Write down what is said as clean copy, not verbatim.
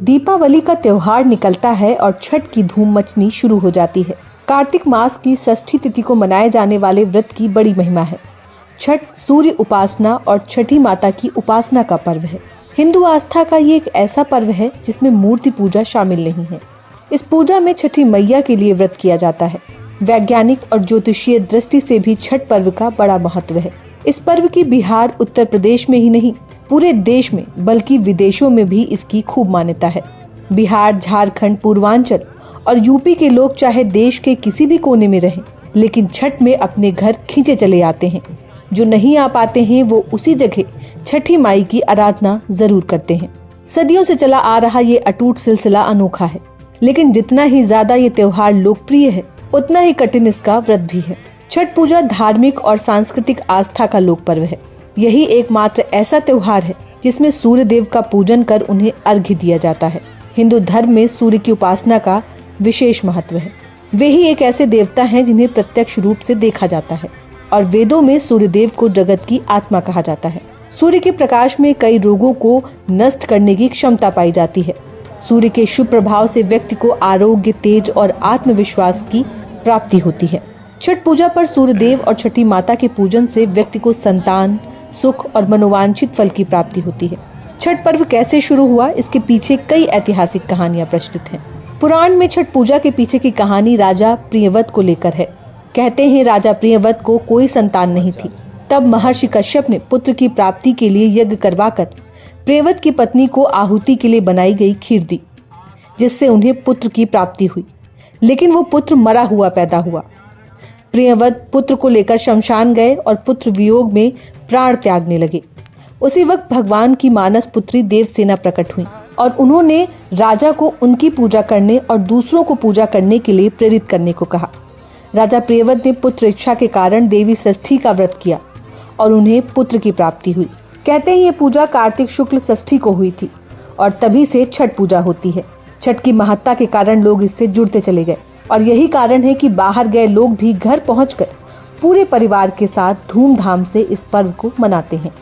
दीपावली का त्योहार निकलता है और छठ की धूम मचनी शुरू हो जाती है। कार्तिक मास की षष्ठी तिथि को मनाए जाने वाले व्रत की बड़ी महिमा है। छठ सूर्य उपासना और छठी माता की उपासना का पर्व है। हिंदू आस्था का ये एक ऐसा पर्व है जिसमें मूर्ति पूजा शामिल नहीं है। इस पूजा में छठी मैया के लिए व्रत किया जाता है। वैज्ञानिक और ज्योतिषीय दृष्टि से भी छठ पर्व का बड़ा महत्व है। इस पर्व की बिहार, उत्तर प्रदेश में ही नहीं, पूरे देश में बल्कि विदेशों में भी इसकी खूब मान्यता है। बिहार, झारखंड, पूर्वांचल और यूपी के लोग चाहे देश के किसी भी कोने में रहें, लेकिन छठ में अपने घर खींचे चले आते हैं। जो नहीं आ पाते हैं वो उसी जगह छठी माई की आराधना जरूर करते हैं। सदियों से चला आ रहा ये अटूट सिलसिला अनोखा है, लेकिन जितना ही ज्यादा ये त्योहार लोकप्रिय है, उतना ही कठिन इसका व्रत भी है। छठ पूजा धार्मिक और सांस्कृतिक आस्था का लोक पर्व है। यही एकमात्र ऐसा त्योहार है जिसमें सूर्य देव का पूजन कर उन्हें अर्घ्य दिया जाता है। हिंदू धर्म में सूर्य की उपासना का विशेष महत्व है। वे ही एक ऐसे देवता हैं जिन्हें प्रत्यक्ष रूप से देखा जाता है और वेदों में सूर्य देव को जगत की आत्मा कहा जाता है। सूर्य के प्रकाश में कई रोगों को नष्ट करने की क्षमता पाई जाती है। सूर्य के शुभ प्रभाव से व्यक्ति को आरोग्य, तेज और आत्मविश्वास की प्राप्ति होती है। छठ पूजा पर सूर्य देव और छठी माता के पूजन से व्यक्ति को संतान, सुख और मनोवांछित फल की प्राप्ति होती है। छठ पर्व कैसे शुरू हुआ, इसके पीछे कई ऐतिहासिक कहानियां प्रचलित हैं। पुराण में छठ पूजा के पीछे की कहानी राजा प्रियव्रत को लेकर है। कहते हैं राजा प्रियव्रत को कोई संतान नहीं थी। तब महर्षि कश्यप ने पुत्र की प्राप्ति के लिए यज्ञ करवाकर प्रियव्रत की पत्नी को आहुति के लिए बनाई गई खीर दी, जिससे उन्हें पुत्र की प्राप्ति हुई। लेकिन वो पुत्र मरा हुआ पैदा हुआ। प्रियव्रत पुत्र को लेकर शमशान गए और पुत्र वियोग में प्राण त्यागने लगे। उसी वक्त भगवान की मानस पुत्री देवसेना प्रकट हुई और उन्होंने राजा को उनकी पूजा करने और दूसरों को पूजा करने के लिए प्रेरित करने को कहा। राजा प्रियव्रत ने पुत्र इच्छा के कारण देवी षष्ठी का व्रत किया और उन्हें पुत्र की प्राप्ति हुई। कहते हैं ये पूजा कार्तिक शुक्ल षष्ठी को हुई थी और तभी से छठ पूजा होती है। छठ की महत्ता के कारण लोग इससे जुड़ते चले गए और यही कारण है कि बाहर गए लोग भी घर पहुंचकर पूरे परिवार के साथ धूमधाम से इस पर्व को मनाते हैं।